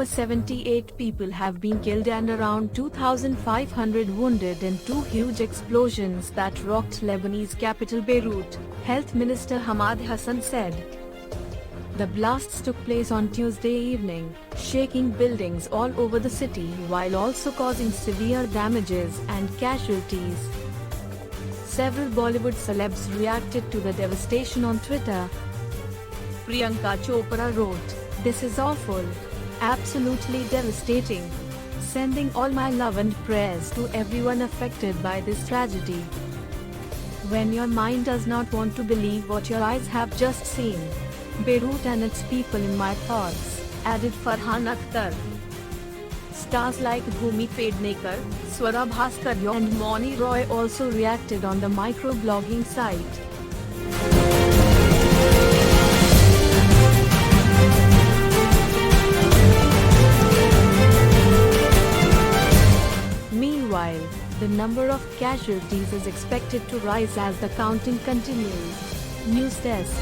over 78 people have been killed and around 2,500 wounded in two huge explosions that rocked Lebanese capital Beirut, Health Minister Hamad Hassan said. The blasts took place on Tuesday evening, shaking buildings all over the city while also causing severe damages and casualties. Several Bollywood celebs reacted to the devastation on Twitter. Priyanka Chopra wrote, "This is awful. Absolutely devastating. Sending all my love and prayers to everyone affected by this tragedy. When your mind does not want to believe what your eyes have just seen. Beirut and its people in my thoughts," added Farhan Uttar. Stars like Bhumi Pednekar, Swara Bhaskar and Moni Roy also reacted on the microblogging site. Meanwhile, the number of casualties is expected to rise as the counting continues. News Desk.